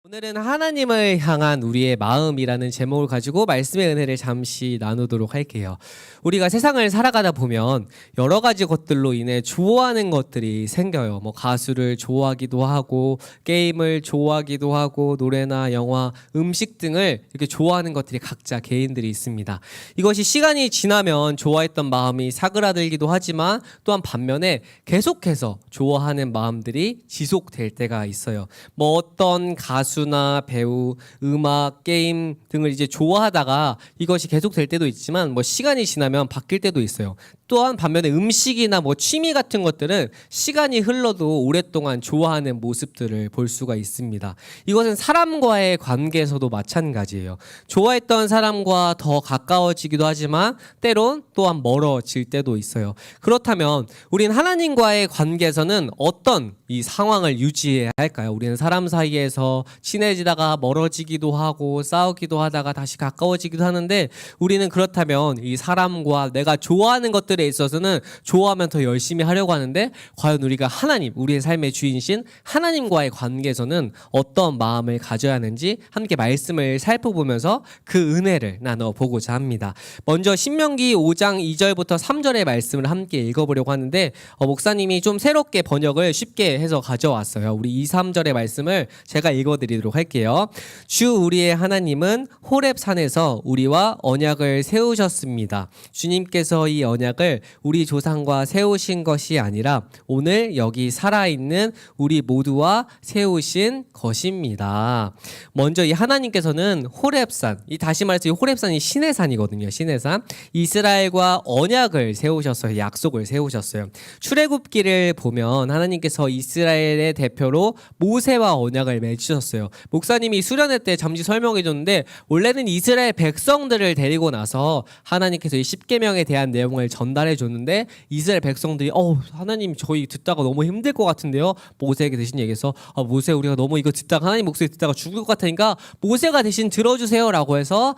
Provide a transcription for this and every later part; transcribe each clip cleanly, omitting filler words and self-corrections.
오늘은 하나님을 향한 우리의 마음이라는 제목을 가지고 말씀의 은혜를 잠시 나누도록 할게요. 우리가 세상을 살아가다 보면 여러 가지 것들로 인해 좋아하는 것들이 생겨요. 가수를 좋아하기도 하고, 게임을 좋아하기도 하고, 노래나 영화, 음식 등을 이렇게 좋아하는 것들이 각자 개인들이 있습니다. 이것이 시간이 지나면 좋아했던 마음이 사그라들기도 하지만 또한 반면에 계속해서 좋아하는 마음들이 지속될 때가 있어요. 어떤 가수나 배우, 음악, 게임 등을 이제 좋아하다가 이것이 계속될 때도 있지만 시간이 지나면 바뀔 때도 있어요. 또한 반면에 음식이나 취미 같은 것들은 시간이 흘러도 오랫동안 좋아하는 모습들을 볼 수가 있습니다. 이것은 사람과의 관계에서도 마찬가지예요. 좋아했던 사람과 더 가까워지기도 하지만 때론 또한 멀어질 때도 있어요. 그렇다면 우리는 하나님과의 관계에서는 어떤 이 상황을 유지해야 할까요? 우리는 사람 사이에서 친해지다가 멀어지기도 하고 싸우기도 하다가 다시 가까워지기도 하는데, 우리는 그렇다면 이 사람과 내가 좋아하는 것들에 있어서는 좋아하면 더 열심히 하려고 하는데, 과연 우리가 하나님, 우리의 삶의 주인이신 하나님과의 관계에서는 어떤 마음을 가져야 하는지 함께 말씀을 살펴보면서 그 은혜를 나눠보고자 합니다. 먼저 신명기 5장 2절부터 3절의 말씀을 함께 읽어보려고 하는데, 목사님이 좀 새롭게 번역을 쉽게 해서 가져왔어요. 우리 2, 3절의 말씀을 제가 읽어드리도록 할게요. 주 우리의 하나님은 호렙산에서 우리와 언약을 세우셨습니다. 주님께서 이 언약을 우리 조상과 세우신 것이 아니라 오늘 여기 살아있는 우리 모두와 세우신 것입니다. 먼저 이 하나님께서는 호렙산, 이 다시 말해서 이 호렙산이 신의 산이거든요. 신의 산. 이스라엘과 언약을 세우셨어요. 약속을 세우셨어요. 출애굽기를 보면 하나님께서 이스라엘의 대표로 모세와 언약을 맺으셨어요. 목사님이 수련회 때 잠시 설명해 줬는데, 원래는 이스라엘 백성들을 데리고 나서 하나님께서 이 십계명에 대한 내용을 전달해 줬는데, 이스라엘 백성들이 하나님 저희 듣다가 너무 힘들 것 같은데요. 모세에게 대신 얘기해서 모세, 우리가 너무 이거 듣다가 하나님 목소리 듣다가 죽을 것 같으니까 모세가 대신 들어주세요라고 해서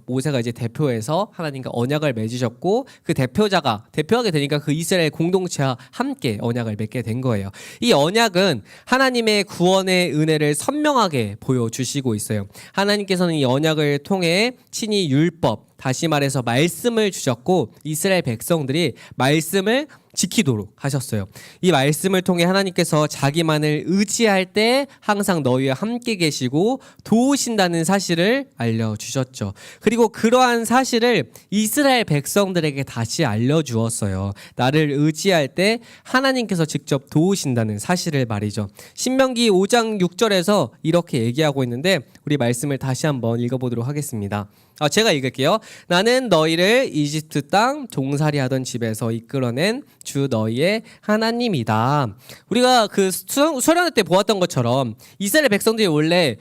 모세가 이제 대표해서 하나님과 언약을 맺으셨고, 그 대표하게 되니까 그 이스라엘 공동체와 함께 언약을 맺게 된 거예요. 이 언약은 하나님의 구원의 은혜를 선명하게 보여주시고 있어요. 하나님께서는 이 언약을 통해 친히 율법, 다시 말해서 말씀을 주셨고, 이스라엘 백성들이 말씀을 지키도록 하셨어요. 이 말씀을 통해 하나님께서 자기만을 의지할 때 항상 너희와 함께 계시고 도우신다는 사실을 알려주셨죠. 그리고 그러한 사실을 이스라엘 백성들에게 다시 알려주었어요. 나를 의지할 때 하나님께서 직접 도우신다는 사실을 말이죠. 신명기 5장 6절에서 이렇게 얘기하고 있는데, 우리 말씀을 다시 한번 읽어보도록 하겠습니다. 제가 읽을게요. 나는 너희를 이집트 땅 종살이 하던 집에서 이끌어낸 주 너희의 하나님이다. 우리가 그 수련회 때 보았던 것처럼 이스라엘 백성들이 원래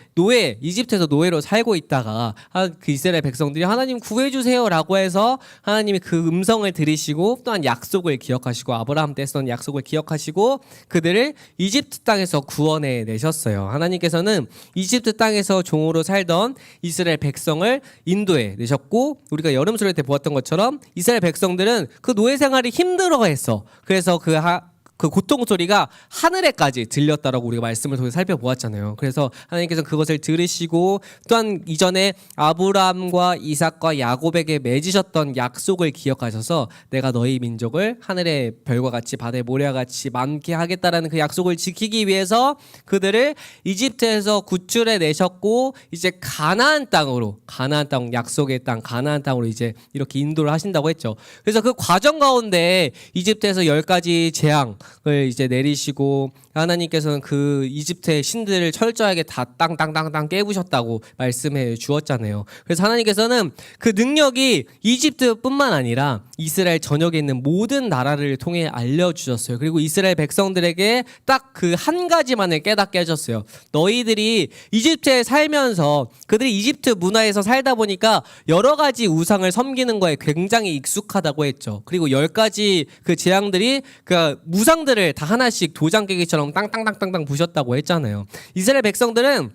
이집트에서 노예로 살고 있다가 그 이스라엘 백성들이 하나님 구해주세요 라고 해서 하나님이 그 음성을 들으시고 또한 약속을 기억하시고, 아브라함 때 했던 약속을 기억하시고 그들을 이집트 땅에서 구원해 내셨어요. 하나님께서는 이집트 땅에서 종으로 살던 이스라엘 백성을 인도해 내셨고, 우리가 여름 수련회 때 보았던 것처럼 이스라엘 백성들은 그 노예 생활이 힘들어했어. 그래서 그 고통 소리가 하늘에까지 들렸다라고 우리가 말씀을 통해 살펴보았잖아요. 그래서 하나님께서 그것을 들으시고, 또한 이전에 아브라함과 이삭과 야곱에게 맺으셨던 약속을 기억하셔서 내가 너희 민족을 하늘의 별과 같이 바다의 모래와 같이 많게 하겠다라는 그 약속을 지키기 위해서 그들을 이집트에서 구출해 내셨고, 이제 가나안 땅, 약속의 땅 가나안 땅으로 이제 이렇게 인도를 하신다고 했죠. 그래서 그 과정 가운데 이집트에서 10가지 재앙 을 이제 내리시고, 하나님께서는 그 이집트의 신들을 철저하게 다 땅땅땅땅 깨부셨다고 말씀해 주었잖아요. 그래서 하나님께서는 그 능력이 이집트뿐만 아니라 이스라엘 전역에 있는 모든 나라를 통해 알려주셨어요. 그리고 이스라엘 백성들에게 딱 그 한 가지만을 깨닫게 하셨어요. 너희들이 이집트에 살면서 그들이 이집트 문화에서 살다 보니까 여러 가지 우상을 섬기는 거에 굉장히 익숙하다고 했죠. 그리고 10가지 그 재앙들이 그 우상들을 다 하나씩 도장 깨기처럼 땅땅땅땅땅 부셨다고 했잖아요. 이스라엘 백성들은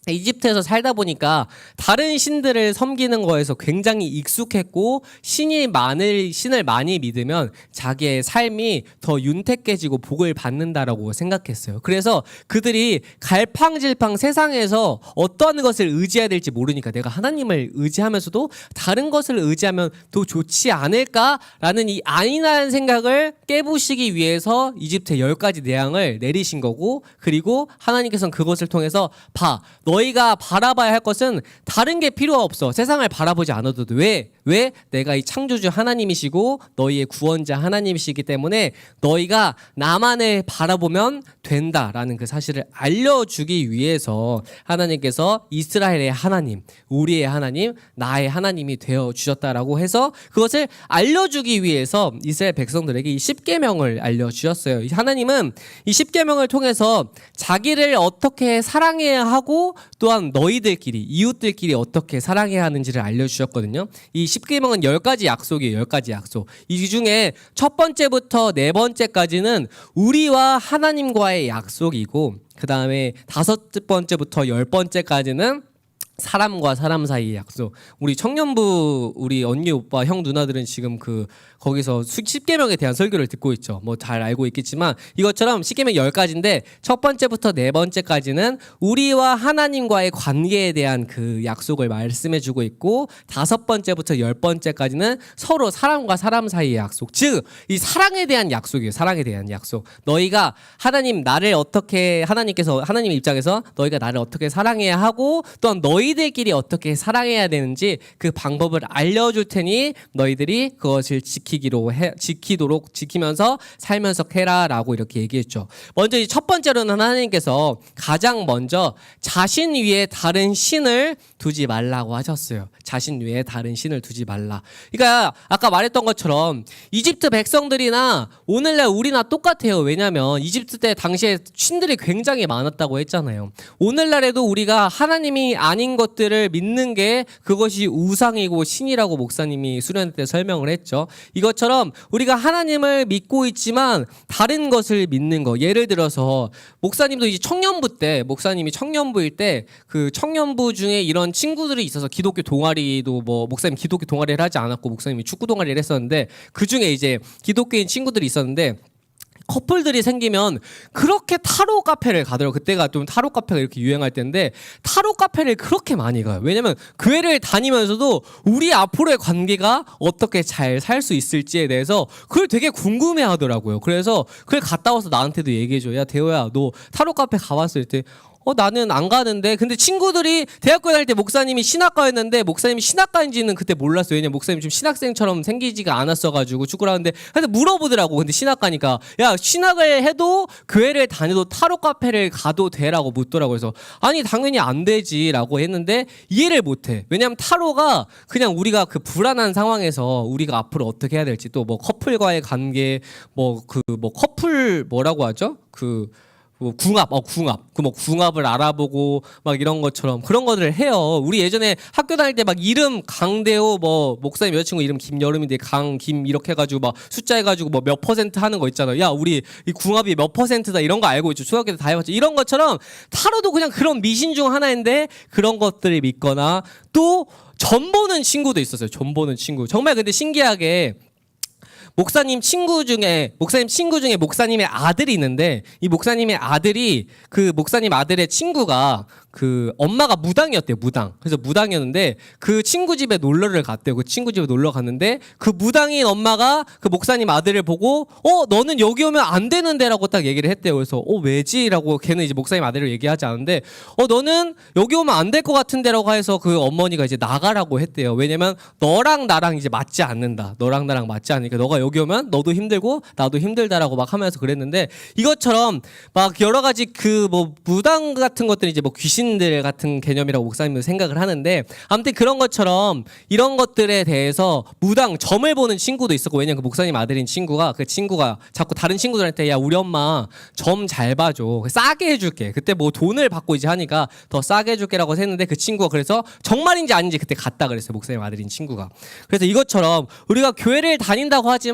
이집트에서 살다 보니까 다른 신들을 섬기는 거에서 굉장히 익숙했고 신을 많이 믿으면 자기의 삶이 더 윤택해지고 복을 받는다라고 생각했어요. 그래서 그들이 갈팡질팡 세상에서 어떤 것을 의지해야 될지 모르니까 내가 하나님을 의지하면서도 다른 것을 의지하면 더 좋지 않을까라는 이 안일한 생각을 깨부시기 위해서 이집트에 10가지 재앙을 내리신 거고, 그리고 하나님께서는 그것을 통해서 너희가 바라봐야 할 것은 다른 게 필요 없어. 세상을 바라보지 않아도 돼. 왜? 내가 이 창조주 하나님이시고 너희의 구원자 하나님이시기 때문에 너희가 나만을 바라보면 된다라는 그 사실을 알려주기 위해서 하나님께서 이스라엘의 하나님, 우리의 하나님, 나의 하나님이 되어주셨다라고 해서 그것을 알려주기 위해서 이스라엘 백성들에게 이 10계명을 알려주셨어요. 하나님은 이 10계명을 통해서 자기를 어떻게 사랑해야 하고 또한 너희들끼리, 이웃들끼리 어떻게 사랑해야 하는지를 알려주셨거든요. 이 10계명은 10가지 약속이에요. 10가지 약속. 이 중에 첫 번째부터 네 번째까지는 우리와 하나님과의 약속이고, 그 다음에 5번째부터 10번째까지는 사람과 사람 사이의 약속. 우리 청년부, 우리 언니, 오빠, 형, 누나들은 지금 거기서 10계명에 대한 설교를 듣고 있죠. 뭐 잘 알고 있겠지만 이것처럼 10계명 10가지인데 첫 번째부터 네 번째까지는 우리와 하나님과의 관계에 대한 그 약속을 말씀해 주고 있고, 5번째부터 10번째까지는 서로 사람과 사람 사이의 약속. 즉, 이 사랑에 대한 약속이에요. 사랑에 대한 약속. 너희가 하나님 입장에서 너희가 나를 어떻게 사랑해야 하고 또한 너희들끼리 어떻게 사랑해야 되는지 그 방법을 알려줄 테니 너희들이 그것을 지키면서 살면서 해라라고 이렇게 얘기했죠. 먼저 이 첫 번째로는 하나님께서 가장 먼저 자신 위에 다른 신을 두지 말라고 하셨어요. 자신 위에 다른 신을 두지 말라. 그러니까 아까 말했던 것처럼 이집트 백성들이나 오늘날 우리나 똑같아요. 왜냐하면 이집트 때 당시에 신들이 굉장히 많았다고 했잖아요. 오늘날에도 우리가 하나님이 아닌 것들을 믿는 게 그것이 우상이고 신이라고 목사님이 수련 때 설명을 했죠. 이것처럼 우리가 하나님을 믿고 있지만 다른 것을 믿는 거. 예를 들어서 목사님도 이제 목사님이 청년부일 때 그 청년부 중에 이런 친구들이 있어서 기독교 동아리도 목사님 기독교 동아리를 하지 않았고 목사님이 축구 동아리를 했었는데 그 중에 이제 기독교인 친구들이 있었는데 커플들이 생기면 그렇게 타로 카페를 가더라고요. 그때가 좀 타로 카페가 이렇게 유행할 때인데 타로 카페를 그렇게 많이 가요. 왜냐면 교회를 다니면서도 우리 앞으로의 관계가 어떻게 잘 살 수 있을지에 대해서 그걸 되게 궁금해 하더라고요. 그래서 그걸 갔다 와서 나한테도 얘기해줘. 야 대호야, 너 타로 카페 가봤어? 이때 나는 안 가는데. 근데 친구들이 대학교 다닐 때 목사님이 신학과였는데 목사님이 신학과인지는 그때 몰랐어요. 왜냐면 목사님이 좀 신학생처럼 생기지가 않았어가지고 축구를 하는데 그래서 물어보더라고. 근데 신학과니까 야 신학을 해도 교회를 다녀도 타로 카페를 가도 돼라고 묻더라고요. 그래서 아니 당연히 안 되지라고 했는데 이해를 못해. 왜냐면 타로가 그냥 우리가 그 불안한 상황에서 우리가 앞으로 어떻게 해야 될지, 또 뭐 커플과의 관계, 커플 뭐라고 하죠? 궁합을 알아보고 막 이런 것처럼 그런 것들을 해요. 우리 예전에 학교 다닐 때 막 이름 강대호, 목사님 여자친구 이름 김여름인데 강김 이렇게 해가지고 막 숫자 해가지고 몇 퍼센트 하는 거 있잖아요. 야 우리 이 궁합이 몇 퍼센트다 이런 거 알고 있죠. 초등학교 때 다 해봤죠. 이런 것처럼 타로도 그냥 그런 미신 중 하나인데 그런 것들을 믿거나, 또 점 보는 친구도 있었어요. 점 보는 친구. 정말 근데 신기하게 목사님 친구 중에 목사님의 아들이 있는데, 이 목사님의 아들이 그 목사님 아들의 친구가 그 엄마가 무당이었대요. 그래서 무당이었는데 그 친구 집에 놀러를 갔대요. 그 친구 집에 놀러 갔는데 그 무당인 엄마가 그 목사님 아들을 보고 너는 여기 오면 안 되는데라고 딱 얘기를 했대요. 그래서 왜지라고 걔는 이제 목사님 아들을 얘기하지 않은데 너는 여기 오면 안 될 것 같은데라고 해서 그 어머니가 이제 나가라고 했대요. 왜냐면 너랑 나랑 이제 맞지 않는다. 너랑 나랑 맞지 않으니까 너가 여기 오면 너도 힘들고 나도 힘들다라고 막 하면서 그랬는데, 이것처럼 막 여러 가지 무당 같은 것들이 이제 귀신들 같은 개념이라고 목사님은 생각을 하는데, 아무튼 그런 것처럼 이런 것들에 대해서 점을 보는 친구도 있었고, 왜냐면 그 목사님 아들인 친구가 자꾸 다른 친구들한테 야 우리 엄마 점 잘 봐줘, 싸게 해줄게, 그때 돈을 받고 이제 하니까 더 싸게 해줄게라고 했는데 그 친구가 그래서 정말인지 아닌지 그때 갔다 그랬어요. 목사님 아들인 친구가. 그래서 이것처럼 우리가 교회를 다닌다고 하지만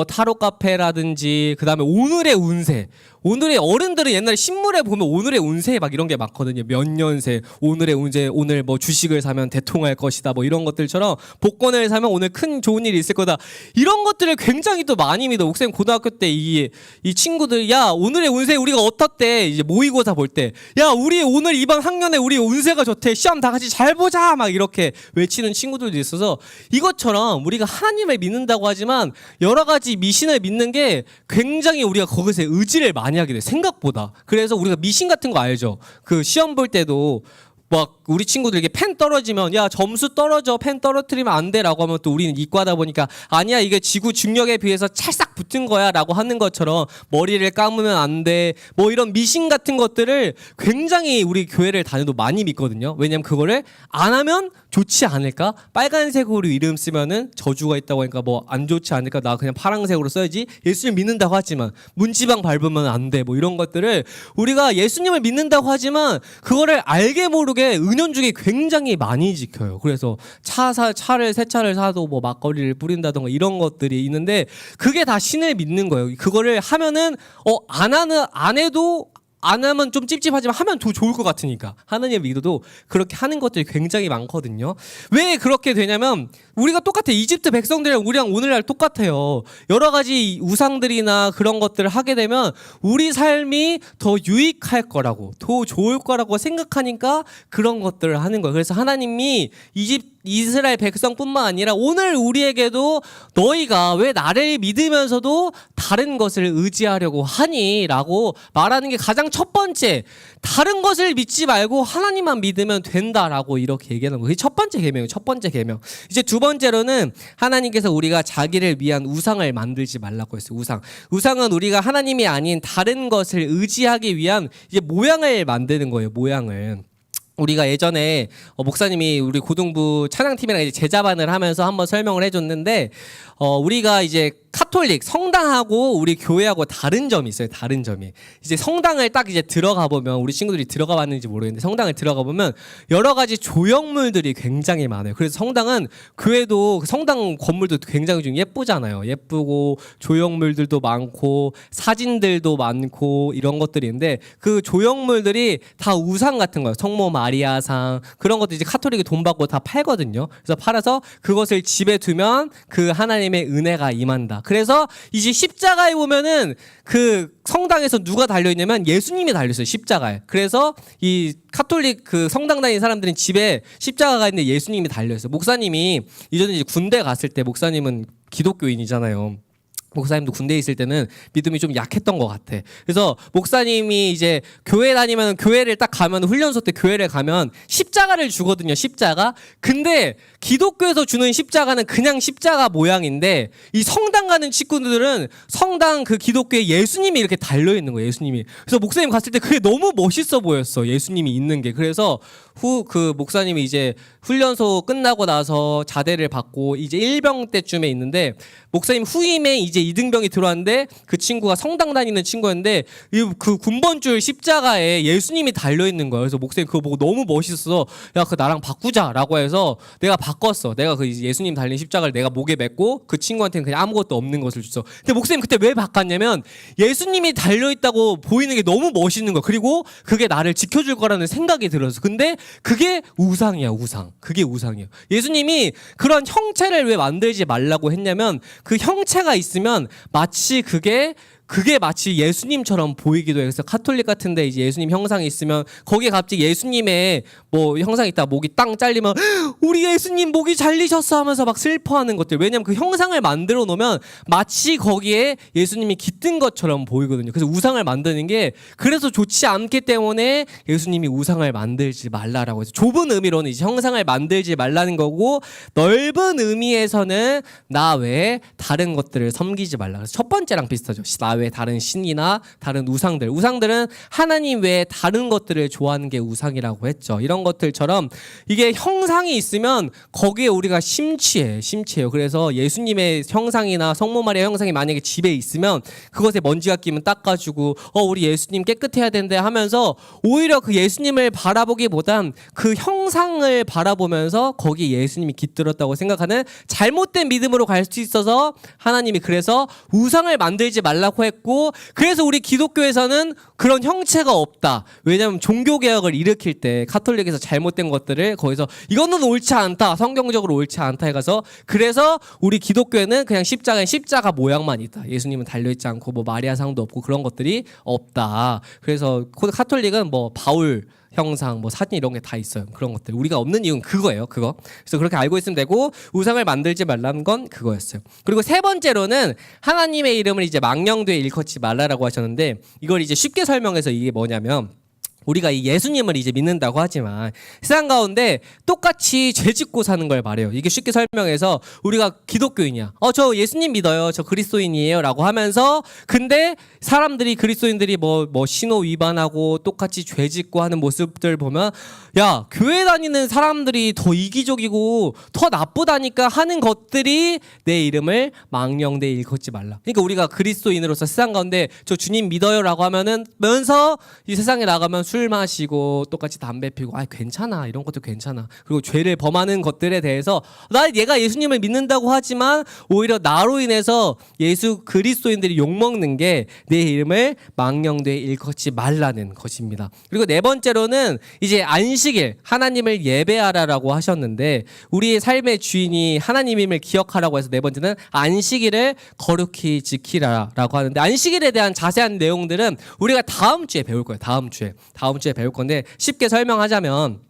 타로 카페라든지 그다음에 오늘의 운세, 오늘의 어른들은 옛날에 신문에 보면 오늘의 운세 막 이런 게 많거든요. 몇 몇 년새, 오늘의 운세, 오늘 뭐 주식을 사면 대통할 것이다, 뭐 이런 것들처럼 복권을 사면 오늘 큰 좋은 일이 있을 거다, 이런 것들을 굉장히 또 많이 믿어. 목사님 고등학교 때 이 친구들, 야 오늘의 운세 우리가 어떻대, 이제 모의고사 볼 때, 야 우리 오늘 이번 학년에 우리 운세가 좋대, 시험 다 같이 잘 보자, 막 이렇게 외치는 친구들도 있어서, 이것처럼 우리가 하나님을 믿는다고 하지만 여러 가지 미신을 믿는 게 굉장히 우리가 거기서 의지를 많이 하게 돼, 생각보다. 그래서 우리가 미신 같은 거 알죠? 그 시험 볼 때도 막 우리 친구들에게 펜 떨어지면, 야 점수 떨어져, 펜 떨어뜨리면 안 돼라고 하면, 또 우리는 이과다 보니까 아니야 이게 지구 중력에 비해서 찰싹 붙은 거야 라고 하는 것처럼 머리를 감으면 안 돼, 뭐 이런 미신 같은 것들을 굉장히 우리 교회를 다녀도 많이 믿거든요. 왜냐면 그거를 안 하면 좋지 않을까, 빨간색으로 이름 쓰면은 저주가 있다고 하니까 뭐 안 좋지 않을까, 나 그냥 파란색으로 써야지, 예수님 믿는다고 하지만 문지방 밟으면 안 돼, 뭐 이런 것들을 우리가 예수님을 믿는다고 하지만 그거를 알게 모르게 은연중에 굉장히 많이 지켜요. 그래서 새 차를 사도 뭐 막걸리를 뿌린다던가 이런 것들이 있는데, 그게 다 신을 믿는 거예요. 그거를 하면은 안 해도, 안 하면 좀 찝찝하지만 하면 더 좋을 것 같으니까 하나님을 믿어도 그렇게 하는 것들이 굉장히 많거든요. 왜 그렇게 되냐면 우리가 똑같아. 이집트 백성들이랑 우리랑 오늘날 똑같아요. 여러 가지 우상들이나 그런 것들을 하게 되면 우리 삶이 더 유익할 거라고, 더 좋을 거라고 생각하니까 그런 것들을 하는 거예요. 그래서 하나님이 이스라엘 백성뿐만 아니라 오늘 우리에게도 너희가 왜 나를 믿으면서도 다른 것을 의지하려고 하니? 라고 말하는 게 가장 첫 번째, 다른 것을 믿지 말고 하나님만 믿으면 된다라고 이렇게 얘기하는 거예요. 그게 첫 번째 계명이에요. 첫 번째 계명. 이제 두 번째로는 하나님께서 우리가 자기를 위한 우상을 만들지 말라고 했어요. 우상은 우리가 하나님이 아닌 다른 것을 의지하기 위한 이제 모양을 만드는 거예요. 모양을. 우리가 예전에 목사님이 우리 고등부 찬양팀이랑 이제 제자반을 하면서 한번 설명을 해줬는데, 우리가 이제 카톨릭 성당하고 우리 교회하고 다른 점이 있어요. 다른 점이. 이제 성당을 딱 이제 들어가 보면, 우리 친구들이 들어가 봤는지 모르겠는데 성당을 들어가 보면 여러 가지 조형물들이 굉장히 많아요. 그래서 성당은, 교회도 성당 건물도 굉장히 좀 예쁘잖아요. 예쁘고 조형물들도 많고 사진들도 많고 이런 것들이 있는데, 그 조형물들이 다 우상 같은 거예요. 성모 마리아상, 그런 것도 이제 카톨릭이 돈 받고 다 팔거든요. 그래서 팔아서 그것을 집에 두면 그 하나님의 은혜가 임한다. 그래서 이제 십자가에 보면은 그 성당에서 누가 달려있냐면 예수님이 달려있어요. 십자가에. 그래서 이 카톨릭 그 성당 다니는 사람들은 집에 십자가가 있는데 예수님이 달려있어요. 목사님이 이전에 이제 군대 갔을 때, 목사님은 기독교인이잖아요. 목사님도 군대에 있을 때는 믿음이 좀 약했던 것 같아. 그래서 목사님이 이제 교회 다니면, 교회를 딱 가면, 훈련소 때 교회를 가면 십자가를 주거든요. 십자가. 근데 기독교에서 주는 십자가는 그냥 십자가 모양인데, 이 성당 가는 친구들은 성당 그 기독교에 예수님이 이렇게 달려있는 거예요. 예수님이. 그래서 목사님 갔을 때 그게 너무 멋있어 보였어. 예수님이 있는 게. 그래서 그 목사님이 이제 훈련소 끝나고 나서 자대를 받고 이제 1병 때쯤에 있는데, 목사님 후임에 이제 이등병이 들어왔는데, 그 친구가 성당 다니는 친구였는데 그 군번줄 십자가에 예수님이 달려있는 거예요. 그래서 목사님 그거 보고 너무 멋있어서, 야 그거 나랑 바꾸자라고 해서 내가 바꿨어. 내가 그 예수님 달린 십자가를 내가 목에 맸고 그 친구한테는 그냥 아무것도 없는 것을 줬어. 근데 목사님 그때 왜 바꿨냐면, 예수님이 달려있다고 보이는 게 너무 멋있는 거야. 그리고 그게 나를 지켜줄 거라는 생각이 들어서. 근데 그게 우상이야. 우상. 그게 우상이에요. 예수님이 그런 형체를 왜 만들지 말라고 했냐면, 그 형체가 있으면 마치 그게 마치 예수님처럼 보이기도 해요. 그래서 카톨릭 같은데 이제 예수님 형상이 있으면 거기에 갑자기 예수님의 뭐 형상이 있다, 목이 땅 잘리면 우리 예수님 목이 잘리셨어 하면서 막 슬퍼하는 것들. 왜냐면 그 형상을 만들어 놓으면 마치 거기에 예수님이 깃든 것처럼 보이거든요. 그래서 우상을 만드는 게 그래서 좋지 않기 때문에 예수님이 우상을 만들지 말라라고 해서, 좁은 의미로는 이제 형상을 만들지 말라는 거고, 넓은 의미에서는 나 외에 다른 것들을 섬기지 말라. 그래서 첫 번째랑 비슷하죠. 나 외에 다른 신이나 다른 우상들은 하나님 외에 다른 것들을 좋아하는 게 우상이라고 했죠. 이런 것들처럼 이게 형상이 있으면 거기에 우리가 심취해요. 그래서 예수님의 형상이나 성모 마리아 형상이 만약에 집에 있으면 그것에 먼지가 끼면 닦아주고, 우리 예수님 깨끗해야 된대 하면서 오히려 그 예수님을 바라보기보단 그 형상을 바라보면서 거기에 예수님이 깃들었다고 생각하는 잘못된 믿음으로 갈 수 있어서, 하나님이 그래서 우상을 만들지 말라고 않고 했고, 그래서 우리 기독교에서는 그런 형체가 없다. 왜냐하면 종교개혁을 일으킬 때 카톨릭에서 잘못된 것들을 거기서 이거는 옳지 않다, 성경적으로 옳지 않다 해가서, 그래서 우리 기독교에는 그냥 십자가에 십자가 모양만 있다. 예수님은 달려있지 않고 뭐 마리아상도 없고 그런 것들이 없다. 그래서 카톨릭은 뭐 바울 형상, 뭐 사진 이런 게 다 있어요. 그런 것들. 우리가 없는 이유는 그거예요. 그거. 그래서 그렇게 알고 있으면 되고, 우상을 만들지 말라는 건 그거였어요. 그리고 세 번째로는 하나님의 이름을 이제 망령되이 일컫지 말라라고 하셨는데, 이걸 이제 쉽게 설명해서 이게 뭐냐면, 우리가 이 예수님을 이제 믿는다고 하지만 세상 가운데 똑같이 죄 짓고 사는 걸 말해요. 이게 쉽게 설명해서, 우리가 기독교인이야. 저 예수님 믿어요. 저 그리스도인이에요. 라고 하면서, 근데 사람들이, 그리스도인들이 뭐 신호 위반하고 똑같이 죄 짓고 하는 모습들 보면, 야, 교회 다니는 사람들이 더 이기적이고 더 나쁘다니까 하는 것들이 내 이름을 망령되이 일컫지 말라. 그러니까 우리가 그리스도인으로서 세상 가운데 저 주님 믿어요 라고 하면은, 면서 이 세상에 나가면 술 마시고 똑같이 담배 피고, 괜찮아, 이런 것도 괜찮아. 그리고 죄를 범하는 것들에 대해서 얘가 예수님을 믿는다고 하지만 오히려 나로 인해서 예수 그리스도인들이 욕먹는 게 내 이름을 망령되이 일컫지 말라는 것입니다. 그리고 네 번째로는 이제 안식일, 하나님을 예배하라라고 하셨는데, 우리의 삶의 주인이 하나님임을 기억하라고 해서 네 번째는 안식일을 거룩히 지키라라고 하는데, 안식일에 대한 자세한 내용들은 우리가 다음 주에 배울 거예요. 다음 주에 배울 건데, 쉽게 설명하자면,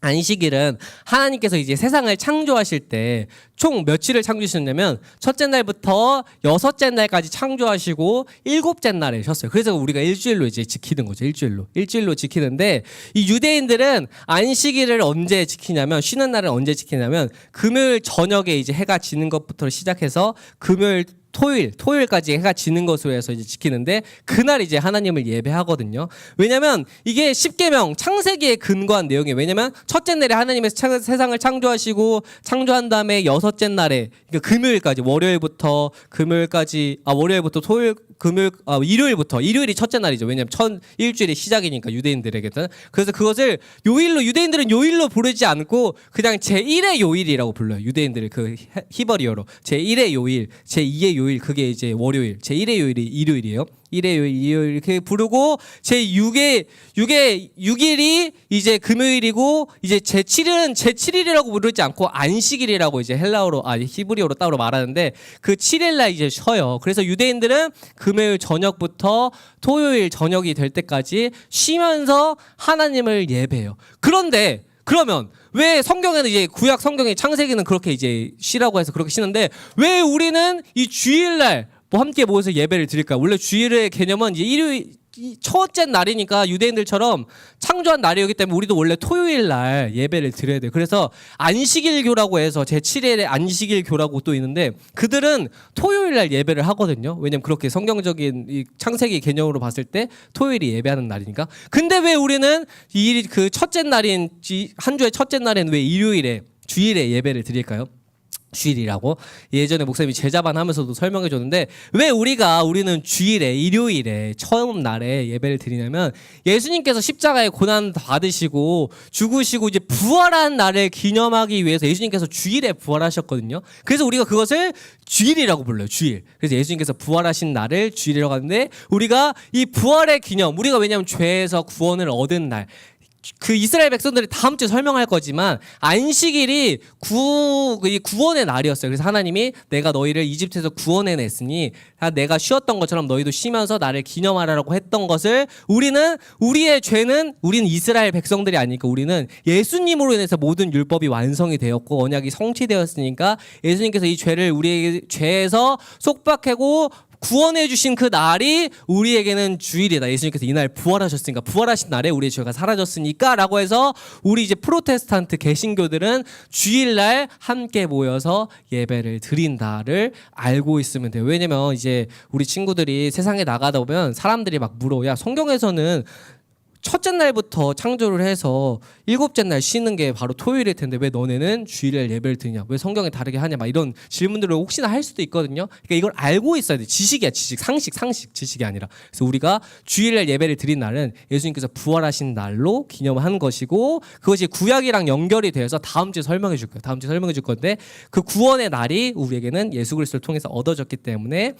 안식일은 하나님께서 이제 세상을 창조하실 때 총 며칠을 창조하셨냐면, 첫째 날부터 여섯째 날까지 창조하시고 일곱째 날에 쉬었어요. 그래서 우리가 일주일로 이제 지키는 거죠. 일주일로 지키는데, 이 유대인들은 안식일을 언제 지키냐면, 쉬는 날을 언제 지키냐면, 금요일 저녁에 이제 해가 지는 것부터 시작해서 금요일 토요일까지 해가 지는 것으로 해서 이제 지키는데, 그날 이제 하나님을 예배하거든요. 왜냐면 이게 십계명 창세기에 근거한 내용이에요. 왜냐면 첫째 날에 하나님의 세상을 창조하시고, 창조한 다음에 여섯째 날에, 그러니까 금요일까지, 월요일부터 토요일, 금요일, 일요일이 첫째 날이죠. 왜냐면 일주일의 시작이니까 유대인들에게는. 그래서 그것을 유대인들은 요일로 부르지 않고 그냥 제1의 요일이라고 불러요. 유대인들을 그 히브리어로 제1의 요일, 제2의 요일, 그게 이제 월요일, 제1의 요일이 일요일이에요. 1의 요일, 2의 이렇게 부르고, 제6일이 이제 금요일이고, 이제 제7일은 제7일이라고 부르지 않고 안식일이라고 이제 히브리어로 따로 말하는데, 그 7일날 이제 쉬어요. 그래서 유대인들은 금요일 저녁부터 토요일 저녁이 될 때까지 쉬면서 하나님을 예배해요. 그런데 그러면 왜 성경에는 이제 구약 성경의 창세기는 그렇게 이제 쉬라고 해서 그렇게 쉬는데, 왜 우리는 이 주일날 뭐 함께 모여서 예배를 드릴까? 원래 주일의 개념은 이제 일요일 첫째 날이니까 유대인들처럼 창조한 날이었기 때문에 우리도 원래 토요일 날 예배를 드려야 돼요. 그래서 안식일교라고 해서 제7일의 안식일교라고 또 있는데, 그들은 토요일 날 예배를 하거든요. 왜냐면 그렇게 성경적인 이 창세기 개념으로 봤을 때 토요일이 예배하는 날이니까. 근데 왜 우리는 그 첫째 날인 한 주의 첫째 날에는 왜 주일에 예배를 드릴까요? 주일이라고 예전에 목사님이 제자반 하면서도 설명해 줬는데, 왜 우리는 주일에, 일요일에 처음 날에 예배를 드리냐면, 예수님께서 십자가에 고난 받으시고 죽으시고 이제 부활한 날을 기념하기 위해서 예수님께서 주일에 부활하셨거든요. 그래서 우리가 그것을 주일이라고 불러요. 주일. 그래서 예수님께서 부활하신 날을 주일이라고 하는데, 우리가 이 부활의 기념, 우리가 왜냐하면 죄에서 구원을 얻은 날, 그 이스라엘 백성들이 다음 주에 설명할 거지만, 안식일이 구원의 날이었어요. 그래서 하나님이 내가 너희를 이집트에서 구원해냈으니 내가 쉬었던 것처럼 너희도 쉬면서 나를 기념하라고 했던 것을, 우리의 죄는, 우리는 이스라엘 백성들이 아니니까 우리는 예수님으로 인해서 모든 율법이 완성이 되었고 언약이 성취되었으니까, 예수님께서 이 죄를 우리의 죄에서 속박하고 구원해 주신 그 날이 우리에게는 주일이다. 예수님께서 이날 부활하셨으니까, 부활하신 날에 우리의 죄가 사라졌으니까 라고 해서, 우리 이제 프로테스탄트 개신교들은 주일날 함께 모여서 예배를 드린다를 알고 있으면 돼요. 왜냐면 이제 우리 친구들이 세상에 나가다 보면 사람들이 막 물어, 야, 성경에서는 첫째 날부터 창조를 해서 일곱째 날 쉬는 게 바로 토요일일 텐데 왜 너네는 주일에 예배를 드리냐, 왜 성경이 다르게 하냐, 막 이런 질문들을 혹시나 할 수도 있거든요. 그러니까 이걸 알고 있어야 돼. 지식이야, 지식. 상식, 지식이 아니라. 그래서 우리가 주일날 예배를 드린 날은 예수님께서 부활하신 날로 기념한 것이고, 그것이 구약이랑 연결이 되어서 다음 주에 설명해 줄 거예요. 다음 주에 설명해 줄 건데, 그 구원의 날이 우리에게는 예수 그리스도를 통해서 얻어졌기 때문에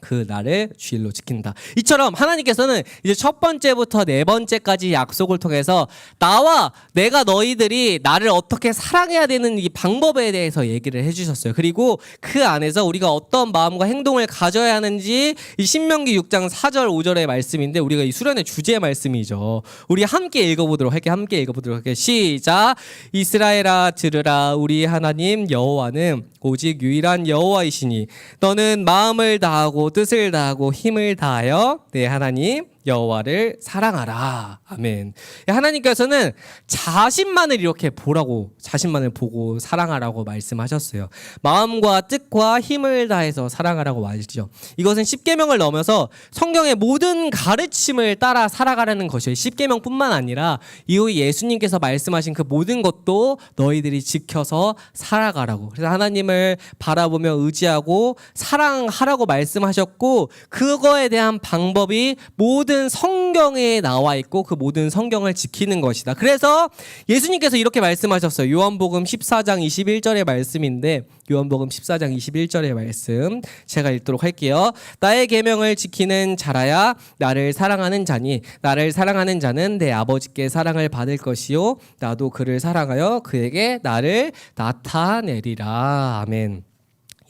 그 날을 주일로 지킨다. 이처럼 하나님께서는 이제 첫 번째부터 네 번째까지 약속을 통해서 나와 내가 너희들이 나를 어떻게 사랑해야 되는 이 방법에 대해서 얘기를 해주셨어요. 그리고 그 안에서 우리가 어떤 마음과 행동을 가져야 하는지 이 신명기 6장 4절 5절의 말씀인데 우리가 이 수련의 주제 말씀이죠. 우리 함께 읽어보도록 할게요. 함께 읽어보도록 할게요. 시작. 이스라엘아 들으라. 우리 하나님 여호와는 오직 유일한 여호와이시니 너는 마음을 다하고 뜻을 다하고 힘을 다하여 내 하나님 여호와를 사랑하라. 아멘. 하나님께서는 자신만을 이렇게 보라고, 자신만을 보고 사랑하라고 말씀하셨어요. 마음과 뜻과 힘을 다해서 사랑하라고 말이죠. 이것은 십계명을 넘어서 성경의 모든 가르침을 따라 살아가라는 것이에요. 십계명뿐만 아니라 이후 예수님께서 말씀하신 그 모든 것도 너희들이 지켜서 살아가라고. 그래서 하나님을 바라보며 의지하고 사랑하라고 말씀하셨고, 그거에 대한 방법이 모든 성경에 나와 있고 그 모든 성경을 지키는 것이다. 그래서 예수님께서 이렇게 말씀하셨어요. 요한복음 14장 21절의 말씀인데, 요한복음 14장 21절의 말씀 제가 읽도록 할게요. 나의 계명을 지키는 자라야 나를 사랑하는 자니 나를 사랑하는 자는 내 아버지께 사랑을 받을 것이요 나도 그를 사랑하여 그에게 나를 나타내리라. 아멘.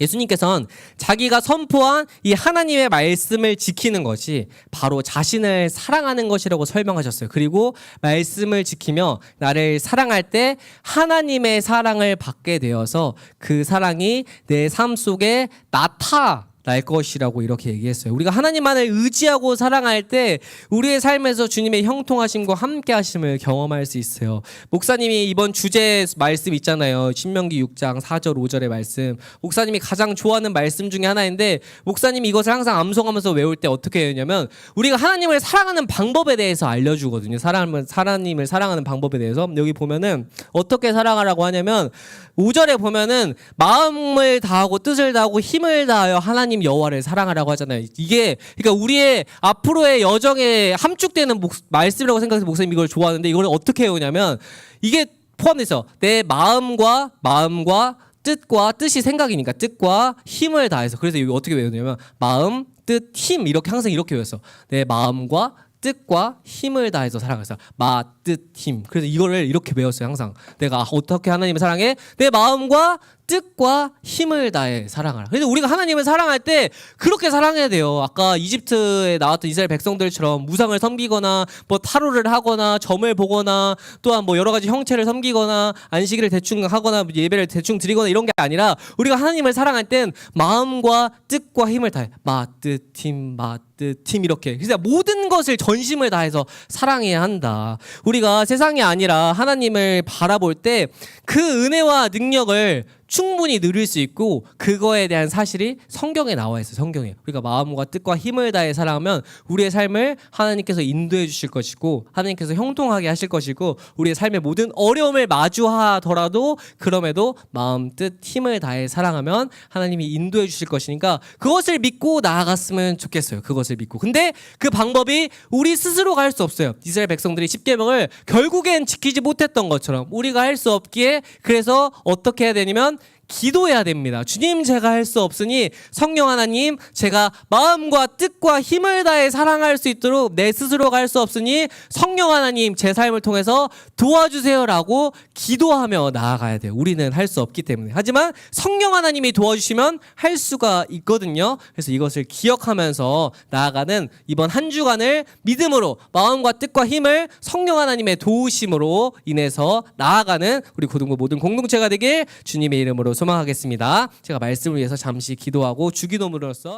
예수님께서는 자기가 선포한 이 하나님의 말씀을 지키는 것이 바로 자신을 사랑하는 것이라고 설명하셨어요. 그리고 말씀을 지키며 나를 사랑할 때 하나님의 사랑을 받게 되어서 그 사랑이 내 삶 속에 날 것이라고 이렇게 얘기했어요. 우리가 하나님만을 의지하고 사랑할 때 우리의 삶에서 주님의 형통하심과 함께 하심을 경험할 수 있어요. 목사님이 이번 주제 말씀 있잖아요. 신명기 6장 4절 5절의 말씀. 목사님이 가장 좋아하는 말씀 중에 하나인데, 목사님이 이것을 항상 암송하면서 외울 때 어떻게 해냐면 우리가 하나님을 사랑하는 방법에 대해서 알려주거든요. 하나님을 사랑하는 방법에 대해서. 여기 보면은 어떻게 사랑하라고 하냐면 5절에 보면은 마음을 다하고 뜻을 다하고 힘을 다하여 하나님 여호와를 사랑하라고 하잖아요. 이게 그러니까 우리의 앞으로의 여정에 함축되는 말씀이라고 생각해서 목사님 이걸 좋아하는데, 이걸 어떻게 해오냐면 이게 포함돼서 내 마음과 뜻과 뜻이 생각이니까 뜻과 힘을 다해서. 그래서 이거 어떻게 외우냐면 마음, 뜻, 힘 이렇게 항상 이렇게 외웠어. 내 마음과 뜻과 힘을 다해서 사랑해서 뜻, 힘. 그래서 이거를 이렇게 배웠어요. 항상 내가 어떻게 하나님을 사랑해? 내 마음과 뜻과 힘을 다해 사랑하라. 그래서 우리가 하나님을 사랑할 때 그렇게 사랑해야 돼요. 아까 이집트에 나왔던 이스라엘 백성들처럼 무상을 섬기거나 뭐 타로를 하거나 점을 보거나 또한 뭐 여러 가지 형체를 섬기거나 안식일을 대충 하거나 예배를 대충 드리거나 이런 게 아니라, 우리가 하나님을 사랑할 땐 마음과 뜻과 힘을 다해 뜻, 힘 이렇게. 그래서 모든 것을 전심을 다해서 사랑해야 한다. 우리가 세상이 아니라 하나님을 바라볼 때 그 은혜와 능력을 충분히 누릴 수 있고, 그거에 대한 사실이 성경에 나와 있어요. 성경에. 우리가 마음과 뜻과 힘을 다해 살아가면 우리의 삶을 하나님께서 인도해 주실 것이고 하나님께서 형통하게 하실 것이고, 우리의 삶의 모든 어려움을 마주하더라도 그럼에도 마음, 뜻, 힘을 다해 사랑하면 하나님이 인도해 주실 것이니까 그것을 믿고 나아갔으면 좋겠어요. 그것을 믿고. 근데 그 방법이 우리 스스로가 할 수 없어요. 이스라엘 백성들이 십계명을 결국엔 지키지 못했던 것처럼 우리가 할 수 없기에, 그래서 어떻게 해야 되냐면 기도해야 됩니다. 주님, 제가 할 수 없으니 성령 하나님, 제가 마음과 뜻과 힘을 다해 사랑할 수 있도록 내 스스로가 할 수 없으니 성령 하나님, 제 삶을 통해서 도와주세요라고 기도하며 나아가야 돼요. 우리는 할 수 없기 때문에. 하지만 성령 하나님이 도와주시면 할 수가 있거든요. 그래서 이것을 기억하면서 나아가는 이번 한 주간을 믿음으로 마음과 뜻과 힘을 성령 하나님의 도우심으로 인해서 나아가는 우리 고등부 모든 공동체가 되길 주님의 이름으로 소망하겠습니다. 제가 말씀을 위해서 잠시 기도하고 주기도문으로서